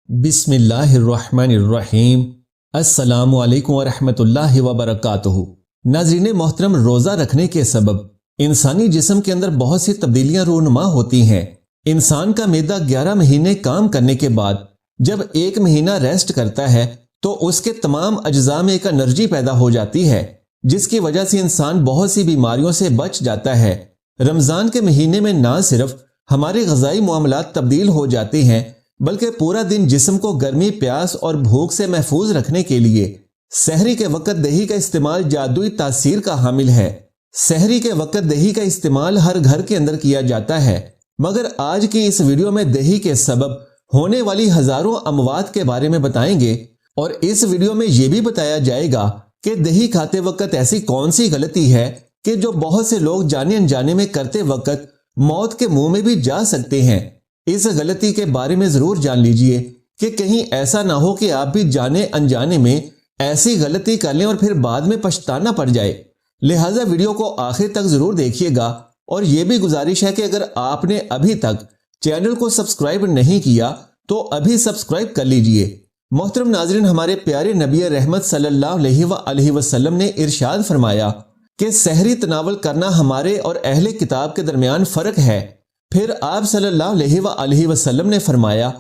بسم اللہ الرحمن الرحیم۔ السلام علیکم ورحمۃ اللہ وبرکاتہ۔ ناظرین محترم، روزہ رکھنے کے سبب انسانی جسم کے اندر بہت سی تبدیلیاں رونما ہوتی ہیں۔ انسان کا معدہ 11 مہینے کام کرنے کے بعد جب 1 مہینہ ریسٹ کرتا ہے تو اس کے تمام اجزاء میں ایک انرجی پیدا ہو جاتی ہے، جس کی وجہ سے انسان بہت سی بیماریوں سے بچ جاتا ہے۔ رمضان کے مہینے میں نہ صرف ہمارے غذائی معاملات تبدیل ہو جاتے ہیں بلکہ پورا دن جسم کو گرمی، پیاس اور بھوک سے محفوظ رکھنے کے لیے سحری کے وقت دہی کا استعمال جادوئی تاثیر کا حامل ہے۔ سحری کے وقت دہی کا استعمال ہر گھر کے اندر کیا جاتا ہے، مگر آج کی اس ویڈیو میں دہی کے سبب ہونے والی ہزاروں اموات کے بارے میں بتائیں گے، اور اس ویڈیو میں یہ بھی بتایا جائے گا کہ دہی کھاتے وقت ایسی کون سی غلطی ہے کہ جو بہت سے لوگ جانے انجانے میں کرتے وقت موت کے منہ میں بھی جا سکتے ہیں۔ اس غلطی کے بارے میں ضرور جان لیجئے کہ کہیں ایسا نہ ہو کہ آپ بھی جانے انجانے میں ایسی غلطی کر لیں اور پھر بعد میں پچھتانا پڑ جائے۔ لہٰذا ویڈیو کو آخر تک ضرور دیکھیے گا، اور یہ بھی گزارش ہے کہ اگر آپ نے ابھی تک چینل کو سبسکرائب نہیں کیا تو ابھی سبسکرائب کر لیجئے۔ محترم ناظرین، ہمارے پیارے نبی رحمت صلی اللہ علیہ وآلہ وسلم نے ارشاد فرمایا کہ سحری تناول کرنا ہمارے اور اہل کتاب کے درمیان فرق ہے۔ پھر آپ صلی اللہ علیہ وآلہ وسلم نے فرمایا،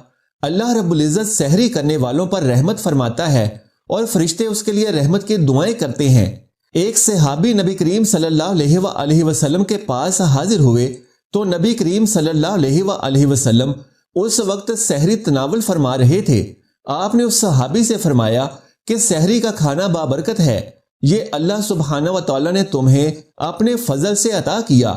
اللہ رب العزت سحری کرنے والوں پر رحمت فرماتا ہے اور فرشتے اس کے لیے رحمت کی دعائیں کرتے ہیں۔ ایک صحابی نبی کریم صلی اللہ علیہ وآلہ وسلم کے پاس حاضر ہوئے تو نبی کریم صلی اللہ علیہ وآلہ وسلم اس وقت سحری تناول فرما رہے تھے۔ آپ نے اس صحابی سے فرمایا کہ سحری کا کھانا بابرکت ہے، یہ اللہ سبحانہ و تعالیٰ نے تمہیں اپنے فضل سے عطا کیا،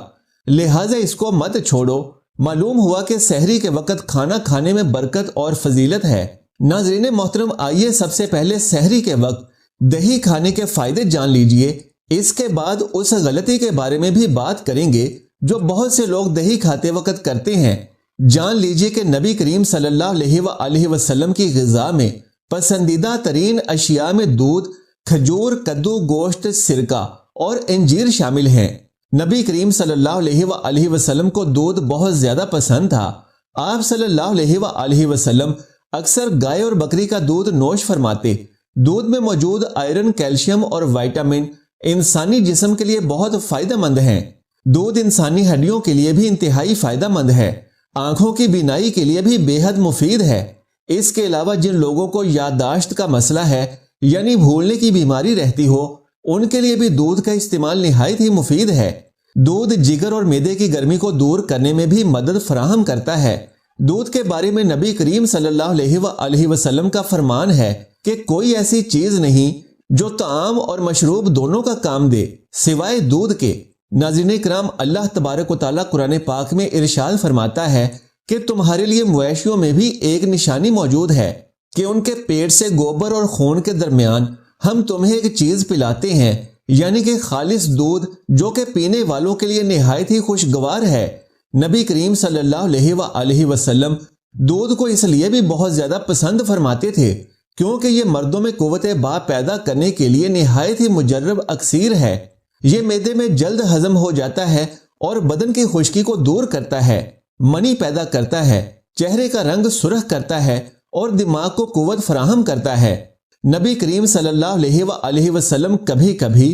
لہٰذا اس کو مت چھوڑو۔ معلوم ہوا کہ سحری کے وقت کھانا کھانے میں برکت اور فضیلت ہے۔ ناظرین محترم، آئیے سب سے پہلے سحری کے وقت دہی کھانے کے فائدے جان لیجئے۔ اس کے بعد اس غلطی کے بارے میں بھی بات کریں گے جو بہت سے لوگ دہی کھاتے وقت کرتے ہیں۔ جان لیجئے کہ نبی کریم صلی اللہ علیہ وآلہ وسلم کی غذا میں پسندیدہ ترین اشیاء میں دودھ، کھجور، کدو، گوشت، سرکہ اور انجیر شامل ہیں۔ نبی کریم صلی اللہ علیہ وآلہ وسلم کو دودھ بہت زیادہ پسند تھا۔ آپ صلی اللہ علیہ وآلہ وسلم اکثر گائے اور بکری کا دودھ نوش فرماتے۔ دودھ میں موجود آئرن، کیلشیم اور وائٹامن انسانی جسم کے لیے بہت فائدہ مند ہیں۔ دودھ انسانی ہڈیوں کے لیے بھی انتہائی فائدہ مند ہے، آنکھوں کی بینائی کے لیے بھی بے حد مفید ہے۔ اس کے علاوہ جن لوگوں کو یادداشت کا مسئلہ ہے، یعنی بھولنے کی بیماری رہتی ہو، ان کے لیے بھی دودھ کا استعمال نہایت ہی مفید ہے۔ دودھ جگر اور معدے کی گرمی کو دور کرنے میں بھی مدد فراہم کرتا ہے۔ دودھ کے بارے میں نبی کریم صلی اللہ علیہ وآلہ وسلم کا فرمان ہے کہ کوئی ایسی چیز نہیں جو طعام اور مشروب دونوں کا کام دے سوائے دودھ کے۔ ناظرین کرام، اللہ تبارک و تعالیٰ قرآن پاک میں ارشاد فرماتا ہے کہ تمہارے لیے مویشیوں میں بھی ایک نشانی موجود ہے کہ ان کے پیٹ سے گوبر اور خون کے درمیان ہم تمہیں ایک چیز پلاتے ہیں، یعنی کہ خالص دودھ جو کہ پینے والوں کے لیے نہایت ہی خوشگوار ہے۔ نبی کریم صلی اللہ علیہ وآلہ وسلم دودھ کو اس لیے بھی بہت زیادہ پسند فرماتے تھے کیونکہ یہ مردوں میں قوت با پیدا کرنے کے لیے نہایت ہی مجرب اکسیر ہے۔ یہ معدے میں جلد ہضم ہو جاتا ہے اور بدن کی خشکی کو دور کرتا ہے، منی پیدا کرتا ہے، چہرے کا رنگ سرخ کرتا ہے اور دماغ کو قوت فراہم کرتا ہے۔ نبی کریم صلی اللہ علیہ وآلہ وسلم کبھی کبھی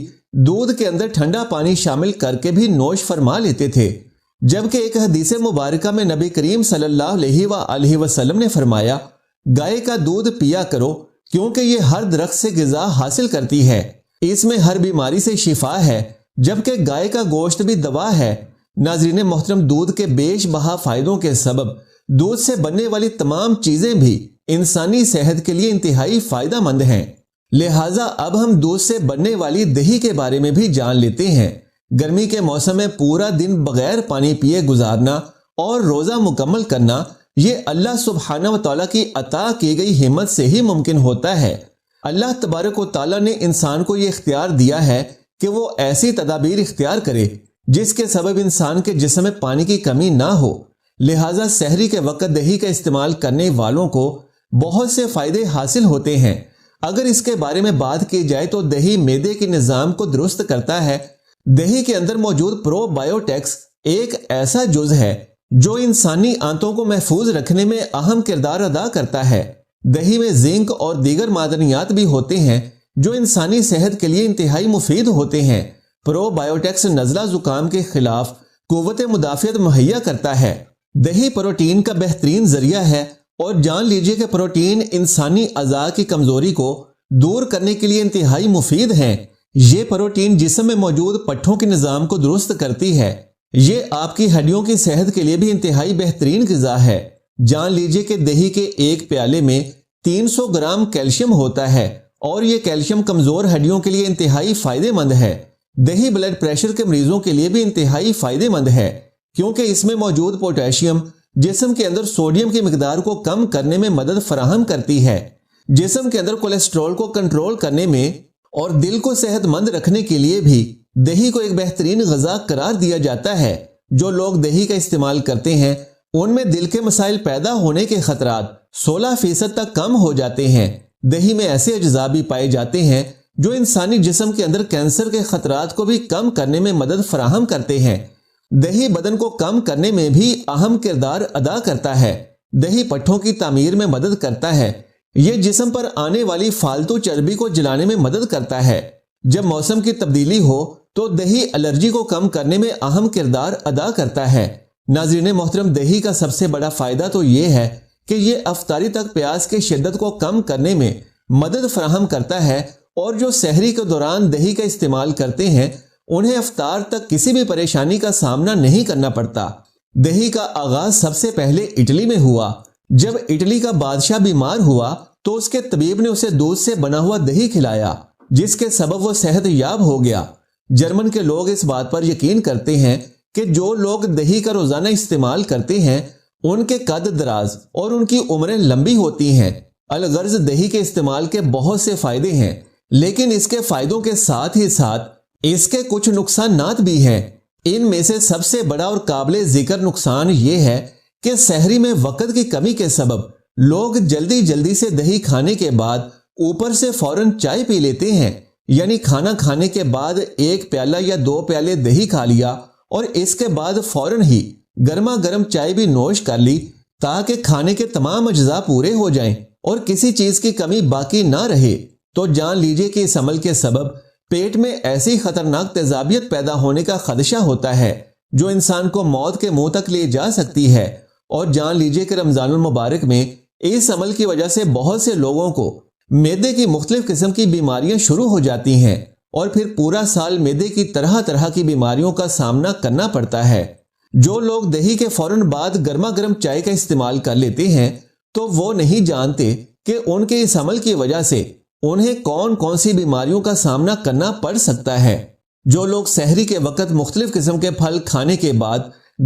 دودھ کے اندر ٹھنڈا پانی شامل کر کے بھی نوش فرما لیتے تھے، جبکہ ایک حدیث مبارکہ میں نبی کریم صلی اللہ علیہ وآلہ وسلم نے فرمایا، گائے کا دودھ پیا کرو کیونکہ یہ ہر درخت سے غذا حاصل کرتی ہے، اس میں ہر بیماری سے شفا ہے، جبکہ گائے کا گوشت بھی دوا ہے۔ ناظرین محترم، دودھ کے بیش بہا فائدوں کے سبب دودھ سے بننے والی تمام چیزیں بھی انسانی صحت کے لیے انتہائی فائدہ مند ہیں۔ لہٰذا اب ہم دودھ سے بننے والی دہی کے بارے میں بھی جان لیتے ہیں۔ گرمی کے موسم میں پورا دن بغیر پانی پیے گزارنا اور روزہ مکمل کرنا، یہ اللہ سبحانہ و تعالیٰ کی عطا کی گئی ہمت سے ہی ممکن ہوتا ہے۔ اللہ تبارک و تعالیٰ نے انسان کو یہ اختیار دیا ہے کہ وہ ایسی تدابیر اختیار کرے جس کے سبب انسان کے جسم میں پانی کی کمی نہ ہو۔ لہٰذا سحری کے وقت دہی کا استعمال کرنے والوں کو بہت سے فائدے حاصل ہوتے ہیں۔ اگر اس کے بارے میں بات کی جائے تو دہی معدے کے نظام کو درست کرتا ہے۔ دہی کے اندر موجود پرو بایوٹیکس ایک ایسا جز ہے جو انسانی آنتوں کو محفوظ رکھنے میں اہم کردار ادا کرتا ہے۔ دہی میں زنک اور دیگر معدنیات بھی ہوتے ہیں جو انسانی صحت کے لیے انتہائی مفید ہوتے ہیں۔ پرو بایوٹیکس نزلہ زکام کے خلاف قوت مدافعت مہیا کرتا ہے۔ دہی پروٹین کا بہترین ذریعہ ہے اور جان لیجئے کہ پروٹین انسانی اعضاء کی کمزوری کو دور کرنے کے لیے انتہائی مفید ہیں۔ یہ پروٹین جسم میں موجود پٹھوں کے نظام کو درست کرتی ہے۔ یہ آپ کی ہڈیوں کی صحت کے لیے بھی انتہائی بہترین غذا ہے۔ جان لیجئے کہ دہی کے ایک پیالے میں 300 گرام کیلشیم ہوتا ہے اور یہ کیلشیم کمزور ہڈیوں کے لیے انتہائی فائدہ مند ہے۔ دہی بلڈ پریشر کے مریضوں کے لیے بھی انتہائی فائدہ مند ہے کیونکہ اس میں موجود پوٹاشیم جسم کے اندر سوڈیم کی مقدار کو کم کرنے میں مدد فراہم کرتی ہے۔ جسم کے اندر کولیسٹرول کو کنٹرول کرنے میں اور دل کو صحت مند رکھنے کے لیے بھی دہی کو ایک بہترین غذا قرار دیا جاتا ہے۔ جو لوگ دہی کا استعمال کرتے ہیں ان میں دل کے مسائل پیدا ہونے کے خطرات 16% تک کم ہو جاتے ہیں۔ دہی میں ایسے اجزاء بھی پائے جاتے ہیں جو انسانی جسم کے اندر کینسر کے خطرات کو بھی کم کرنے میں مدد فراہم کرتے ہیں۔ دہی بدن کو کم کرنے میں بھی اہم کردار ادا کرتا ہے۔ دہی پٹھوں کی تعمیر میں مدد کرتا ہے۔ یہ جسم پر آنے والی فالتو چربی کو جلانے میں مدد کرتا ہے۔ جب موسم کی تبدیلی ہو تو دہی الرجی کو کم کرنے میں اہم کردار ادا کرتا ہے۔ ناظرین محترم، دہی کا سب سے بڑا فائدہ تو یہ ہے کہ یہ افطاری تک پیاس کی شدت کو کم کرنے میں مدد فراہم کرتا ہے اور جو سحری کے دوران دہی کا استعمال کرتے ہیں انہیں افطار تک کسی بھی پریشانی کا سامنا نہیں کرنا پڑتا۔ دہی کا آغاز سب سے پہلے اٹلی میں ہوا۔ جب اٹلی کا بادشاہ بیمار ہوا تو اس کے طبیب نے اسے دودھ سے بنا ہوا دہی کھلایا جس کے سبب وہ صحت یاب ہو گیا۔ جرمن کے لوگ اس بات پر یقین کرتے ہیں کہ جو لوگ دہی کا روزانہ استعمال کرتے ہیں ان کے قد دراز اور ان کی عمریں لمبی ہوتی ہیں۔ الغرض دہی کے استعمال کے بہت سے فائدے ہیں لیکن اس کے فائدوں کے ساتھ ہی ساتھ اس کے کچھ نقصانات بھی ہیں۔ ان میں سے سب سے بڑا اور قابل ذکر نقصان یہ ہے کہ سحری میں وقت کی کمی کے سبب لوگ جلدی سے دہی کھانے کے بعد اوپر سے فوراً چائے پی لیتے ہیں، یعنی کھانا کھانے کے بعد 1 پیالہ یا 2 پیالے دہی کھا لیا اور اس کے بعد فوراً ہی گرما گرم چائے بھی نوش کر لی تاکہ کھانے کے تمام اجزاء پورے ہو جائیں اور کسی چیز کی کمی باقی نہ رہے۔ تو جان لیجئے کہ اس عمل کے سبب پیٹ میں ایسی خطرناک تیزابیت پیدا ہونے کا خدشہ ہوتا ہے جو انسان کو موت کے منہ تک لے جا سکتی ہے۔ اور جان لیجئے کہ رمضان المبارک میں اس عمل کی وجہ سے بہت سے لوگوں کو معدے کی مختلف قسم کی بیماریاں شروع ہو جاتی ہیں اور پھر پورا سال معدے کی طرح کی بیماریوں کا سامنا کرنا پڑتا ہے۔ جو لوگ دہی کے فوراً بعد گرما گرم چائے کا استعمال کر لیتے ہیں تو وہ نہیں جانتے کہ ان کے اس عمل کی وجہ سے انہیں کون سی بیماریوں کا سامنا کرنا پڑ سکتا ہے۔ جو لوگ سحری کے وقت مختلف قسم کے پھل کھانے کے بعد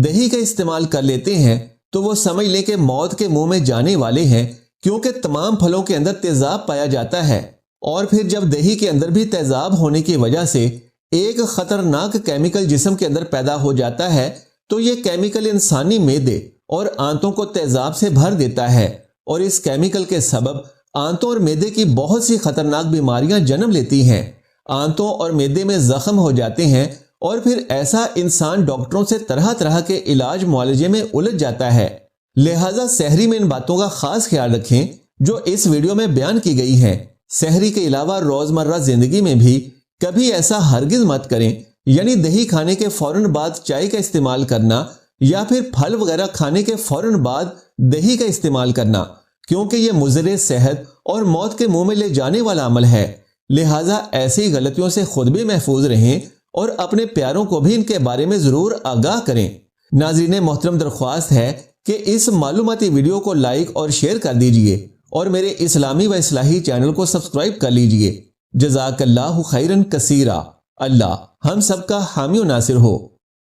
دہی کا استعمال کر لیتے ہیں تو وہ سمجھ لیں کہ موت کے منہ میں جانے والے ہیں، کیونکہ تمام پھلوں کے اندر تیزاب پایا جاتا ہے اور پھر جب دہی کے اندر بھی تیزاب ہونے کی وجہ سے ایک خطرناک کیمیکل جسم کے اندر پیدا ہو جاتا ہے تو یہ کیمیکل انسانی معدے اور آنتوں کو تیزاب سے بھر دیتا ہے اور اس کیمیکل کے سبب آنتوں اور معدے کی بہت سی خطرناک بیماریاں جنم لیتی ہیں۔ آنتوں اور معدے میں زخم ہو جاتے ہیں اور پھر ایسا انسان ڈاکٹروں سے طرح کے علاج معالجے میں الجھ جاتا ہے۔ لہٰذا سحری میں ان باتوں کا خاص خیال رکھیں جو اس ویڈیو میں بیان کی گئی ہیں۔ سحری کے علاوہ روزمرہ زندگی میں بھی کبھی ایسا ہرگز مت کریں، یعنی دہی کھانے کے فوراً بعد چائے کا استعمال کرنا یا پھر پھل وغیرہ کھانے کے فوراً بعد دہی کا استعمال کرنا، کیونکہ یہ مضر صحت اور موت کے منہ میں لے جانے والا عمل ہے۔ لہٰذا ایسی غلطیوں سے خود بھی محفوظ رہیں اور اپنے پیاروں کو بھی ان کے بارے میں ضرور آگاہ کریں۔ ناظرین محترم، درخواست ہے کہ اس معلوماتی ویڈیو کو لائک اور شیئر کر دیجئے اور میرے اسلامی و اصلاحی چینل کو سبسکرائب کر لیجئے۔ جزاک اللہ خیرن کثیرا۔ اللہ ہم سب کا حامی و ناصر ہو۔